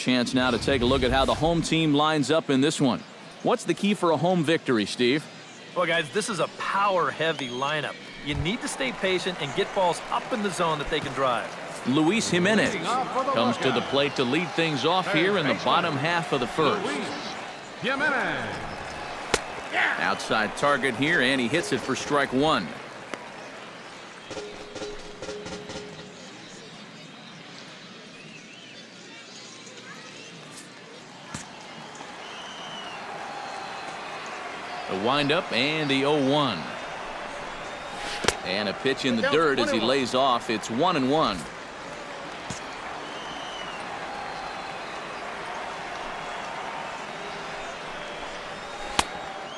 chance now to take a look at how the home team lines up in this one. What's the key for a home victory, Steve? Well, guys, this is a power-heavy lineup. You need to stay patient and get balls up in the zone that they can drive. Luis Jimenez comes to the plate to lead things off here in the bottom half of the first. Outside target here, and he hits it for strike one. The windup and the 0-1. And a pitch in the dirt as he lays off. It's 1-1.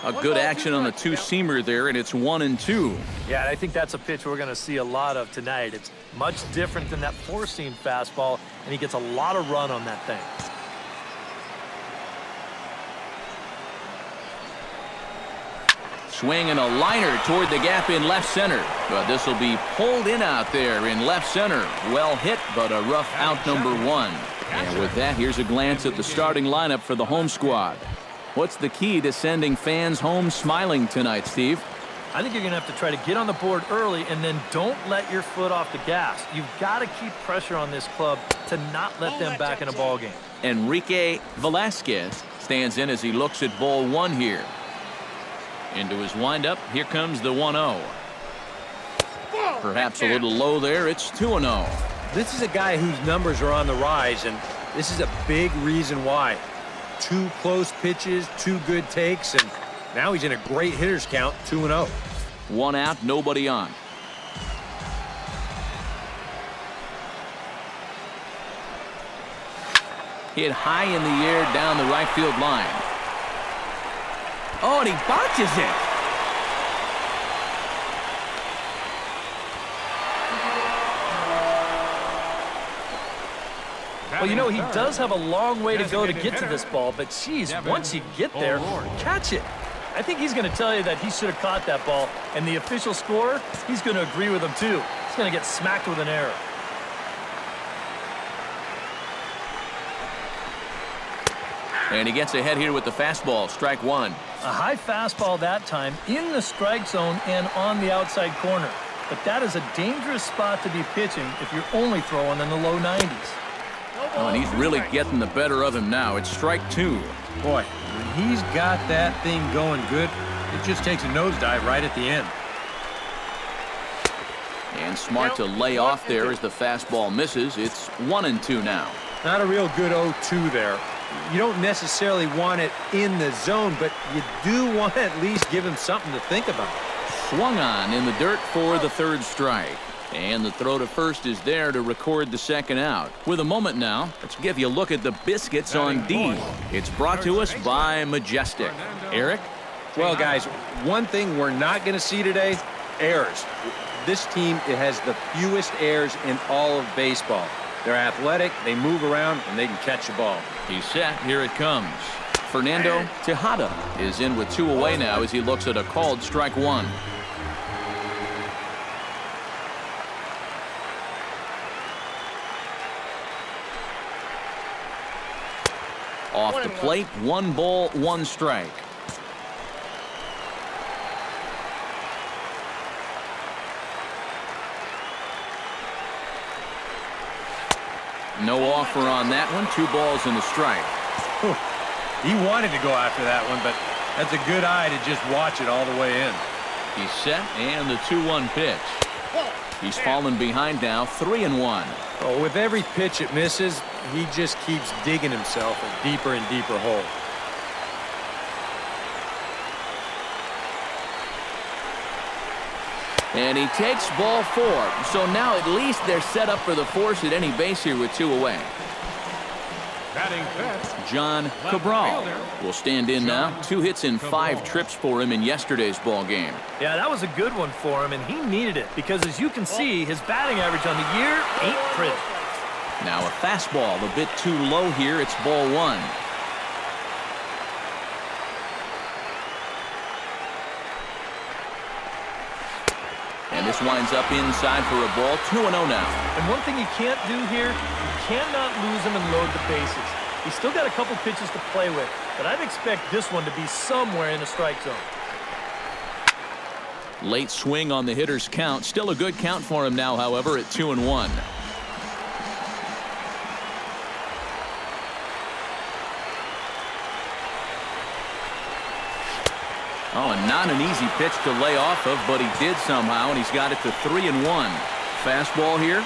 A good action on the two-seamer there, and it's 1-2. Yeah, and I think that's a pitch we're going to see a lot of tonight. It's much different than that four-seam fastball, and he gets a lot of run on that thing. Swinging a liner toward the gap in left center. But this will be pulled in out there in left center. Well hit, but a rough out number one. And with that, here's a glance at the starting lineup for the home squad. What's the key to sending fans home smiling tonight, Steve? I think you're going to have to try to get on the board early and then don't let your foot off the gas. You've got to keep pressure on this club to not let them back in a ball game. Enrique Velasquez stands in as he looks at ball one here. Into his windup, here comes the 1-0. Perhaps a little low there. It's 2-0. This is a guy whose numbers are on the rise, and this is a big reason why. 2 close pitches, 2 good takes, and now he's in a great hitter's count, 2-0. 1 out, nobody on. Hit high in the air down the right field line. Oh, and he botches it. Well, you know, he does have a long way to go to get to this ball, but geez, once you get there, catch it. I think he's going to tell you that he should have caught that ball, and the official scorer, he's going to agree with him too. He's going to get smacked with an error. And he gets ahead here with the fastball, strike one. A high fastball that time in the strike zone and on the outside corner. But that is a dangerous spot to be pitching if you're only throwing in the low 90s. Oh, and he's really getting the better of him now. It's strike two. Boy, when he's got that thing going good, it just takes a nosedive right at the end. And smart to lay off there as the fastball misses. It's 1-2 now. Not a real good 0-2 there. You don't necessarily want it in the zone, but you do want to at least give him something to think about. Swung on in the dirt for the third strike. And the throw to first is there to record the second out. With a moment now, let's give you a look at the biscuits on D. It's brought to us by Majestic. Eric? Well, guys, one thing we're not going to see today, errors. This team, it has the fewest errors in all of baseball. They're athletic, they move around, and they can catch the ball. He's set. Here it comes. Fernando Tejada is in with 2 away now as he looks at a called strike one. Off the plate, 1 ball, 1 strike. No offer on that one. 2 balls and a strike. He wanted to go after that one, but that's a good eye to just watch it all the way in. He's set, and the 2-1 pitch. He's fallen behind now, 3-1. Oh, with every pitch it misses, he just keeps digging himself a deeper and deeper hole. And he takes ball 4. So now at least they're set up for the force at any base here with 2 away. John Cabral will stand in now. 2 hits and 5 trips for him in yesterday's ball game. Yeah, that was a good one for him, and he needed it because, as you can see, his batting average on the year ain't pretty. Now a fastball a bit too low here. It's ball 1. And this winds up inside for a ball. 2-0 now. And one thing you can't do here, you cannot lose him and load the bases. He's still got a couple pitches to play with, but I'd expect this one to be somewhere in the strike zone. Late swing on the hitter's count. Still a good count for him now, however, at 2-1. Oh, and not an easy pitch to lay off of, but he did somehow, and he's got it to 3-1. Fastball here.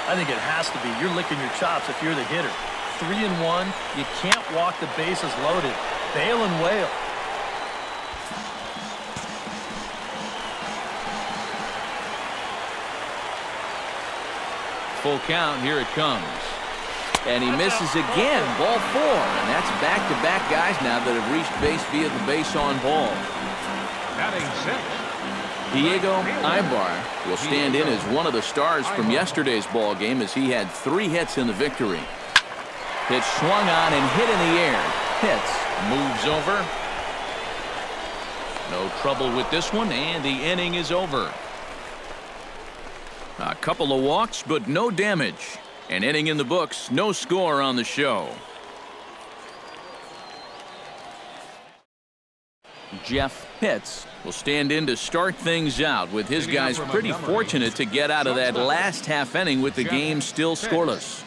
I think it has to be. You're licking your chops if you're the hitter. 3-1. You can't walk the bases loaded. Bail and wail. Full count. Here it comes. And he misses again. Ball 4. And that's back-to-back guys now that have reached base via the base on ball. Batting six. Diego Ibar will stand in as one of the stars from yesterday's ball game as he had 3 hits in the victory. Pitch swung on and hit in the air. Pitts moves over. No trouble with this one, and the inning is over. A couple of walks, but no damage. An inning in the books, no score on the show. Jeff Pitts will stand in to start things out, with his guys pretty fortunate to get out of that last half inning with the game still scoreless.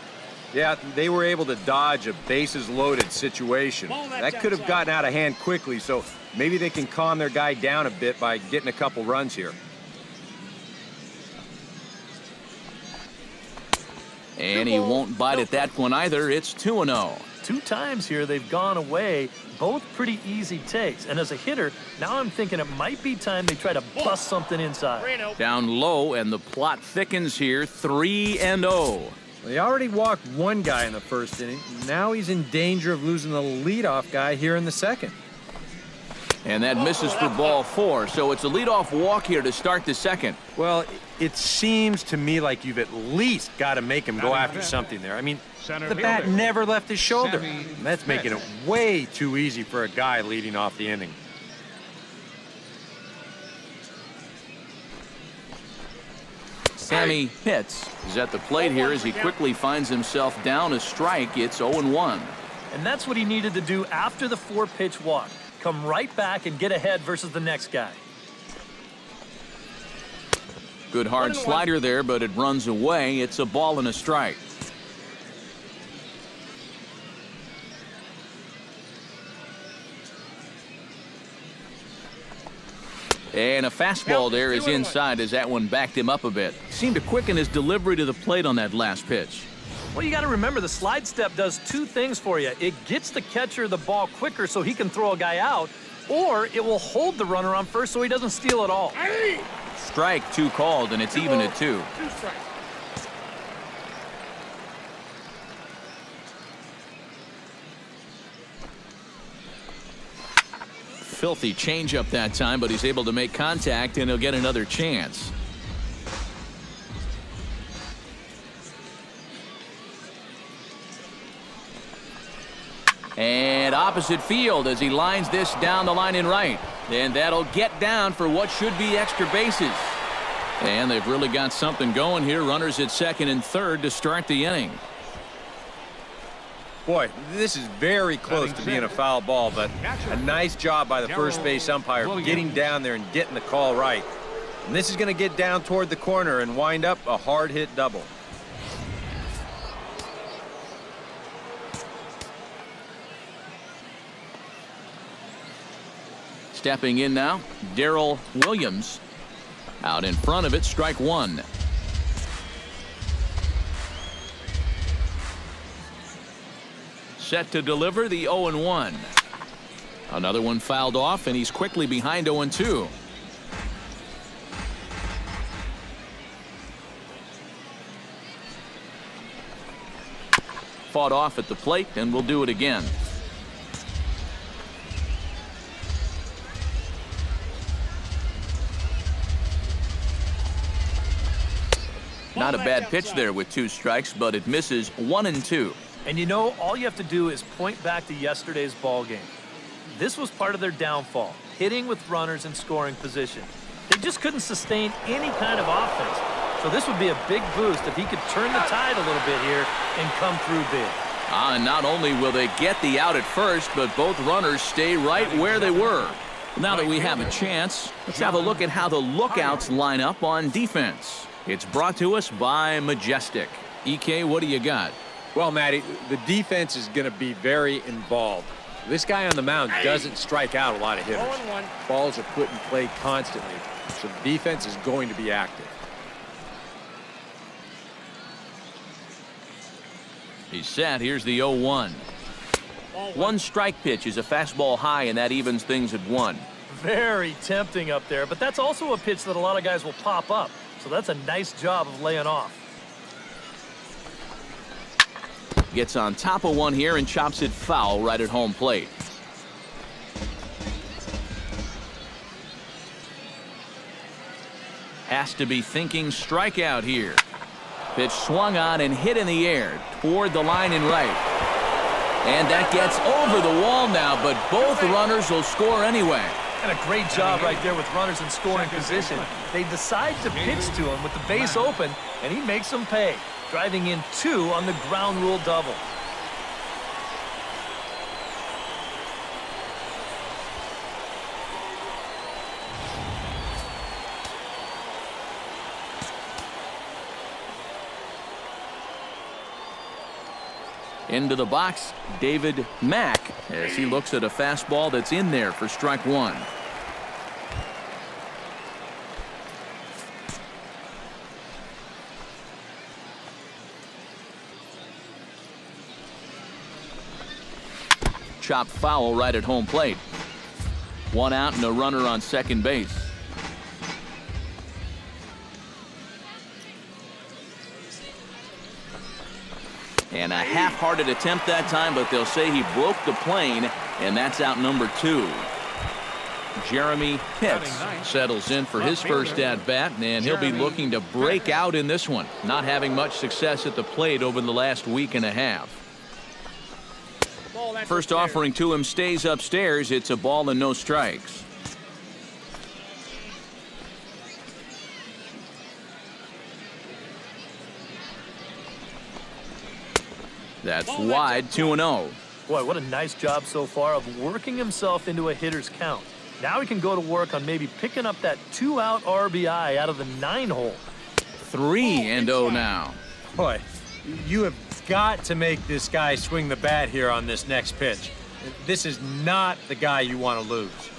Yeah, they were able to dodge a bases-loaded situation. That could have gotten out of hand quickly, so maybe they can calm their guy down a bit by getting a couple runs here. And he won't bite at that one either. It's 2-0. 2 times here they've gone away, both pretty easy takes. And as a hitter, now I'm thinking it might be time they try to bust something inside. Down low, and the plot thickens here. 3-0. They already walked one guy in the first inning. Now he's in danger of losing the leadoff guy here in the second. And that misses for ball 4, so it's a leadoff walk here to start the second. Well, it seems to me like you've at least got to make him go after something there. I mean, the bat never left his shoulder. That's making it way too easy for a guy leading off the inning. Sammy Pitts is at the plate here as he quickly finds himself down a strike. It's 0-1. And that's what he needed to do after the 4-pitch walk. Come right back and get ahead versus the next guy. Good hard slider there, but it runs away. It's a ball and a strike. And a fastball there is inside as that one backed him up a bit. Seemed to quicken his delivery to the plate on that last pitch. Well, you got to remember the slide step does 2 things for you. It gets the catcher the ball quicker so he can throw a guy out, or it will hold the runner on first so he doesn't steal it all. Strike 2 called, and it's even at 2. Filthy changeup that time, but he's able to make contact, and he'll get another chance. And opposite field as he lines this down the line in right. And that'll get down for what should be extra bases. And they've really got something going here. Runners at second and third to start the inning. Boy, this is very close to being a foul ball, but a nice job by the first base umpire getting down there and getting the call right. And this is going to get down toward the corner and wind up a hard hit double. Stepping in now, Darrell Williams. Out in front of it, strike 1. Set to deliver the 0-1. Another one fouled off, and he's quickly behind 0-2. Fought off at the plate, and we'll do it again. Not a bad pitch there with 2 strikes, but it misses 1-2. And you know, all you have to do is point back to yesterday's ball game. This was part of their downfall, hitting with runners in scoring position. They just couldn't sustain any kind of offense. So this would be a big boost if he could turn the tide a little bit here and come through big. And not only will they get the out at first, but both runners stay right where they were. Now that we have a chance, let's have a look at how the lookouts line up on defense. It's brought to us by Majestic. EK, what do you got? Well, Matty, the defense is going to be very involved. This guy on the mound doesn't strike out a lot of hitters. Balls are put in play constantly, so the defense is going to be active. He's set. Here's the 0-1. One strike pitch is a fastball high, and that evens things at 1. Very tempting up there, but that's also a pitch that a lot of guys will pop up. So that's a nice job of laying off. Gets on top of one here and chops it foul right at home plate. Has to be thinking strikeout here. Pitch swung on and hit in the air toward the line and right. And that gets over the wall now, but both runners will score anyway. And a great job right there with runners in scoring position. They decide to pitch to him with the base open, and he makes them pay, driving in 2 on the ground rule double. Into the box, David Mack, as he looks at a fastball that's in there for strike 1. Chopped foul right at home plate. 1 out and a runner on second base. And a half-hearted attempt that time, but they'll say he broke the plane, and that's out number 2. Jeremy Pitts settles in for his first at-bat, and he'll be looking to break out in this one, not having much success at the plate over the last week and a half. First offering to him stays upstairs. It's a ball and no strikes. That's wide, 2-0. Boy, what a nice job so far of working himself into a hitter's count. Now he can go to work on maybe picking up that 2-out RBI out of the 9-hole. 3-0 now. Boy, you have got to make this guy swing the bat here on this next pitch. This is not the guy you want to lose.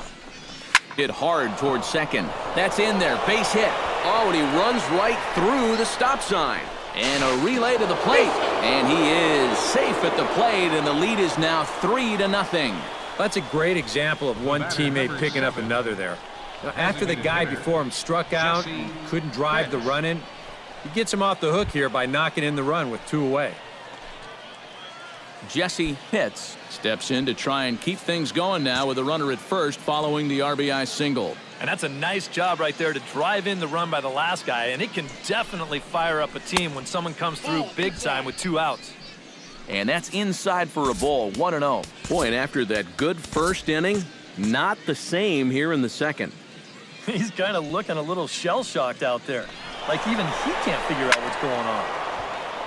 Hit hard towards second. That's in there. Base hit. Oh, and he runs right through the stop sign. And a relay to the plate. And he is safe at the plate, and the lead is now 3-0. That's a great example of one teammate picking up another there. Now, after the guy before him struck out, couldn't drive the run in, he gets him off the hook here by knocking in the run with 2 away. Jesse Pitts steps in to try and keep things going now with a runner at first following the RBI single. And that's a nice job right there to drive in the run by the last guy, and it can definitely fire up a team when someone comes through big time with 2 outs. And that's inside for a ball, 1-0. Boy, and after that good first inning, not the same here in the second. He's kind of looking a little shell-shocked out there, like even he can't figure out what's going on.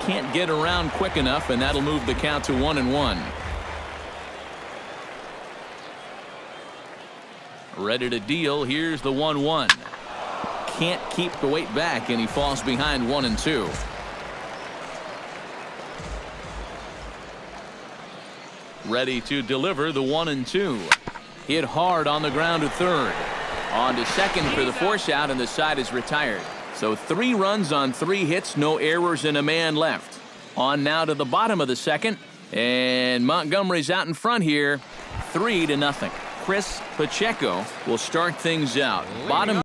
Can't get around quick enough, and that'll move the count to 1-1. Ready to deal. Here's the 1-1. Can't keep the weight back, and he falls behind 1-2. Ready to deliver the 1-2. Hit hard on the ground to third. On to second for the force out, and the side is retired. So 3 runs on 3 hits, no errors, and a man left. On now to the bottom of the second, and Montgomery's out in front here, 3-0. Chris Pacheco will start things out. Bottom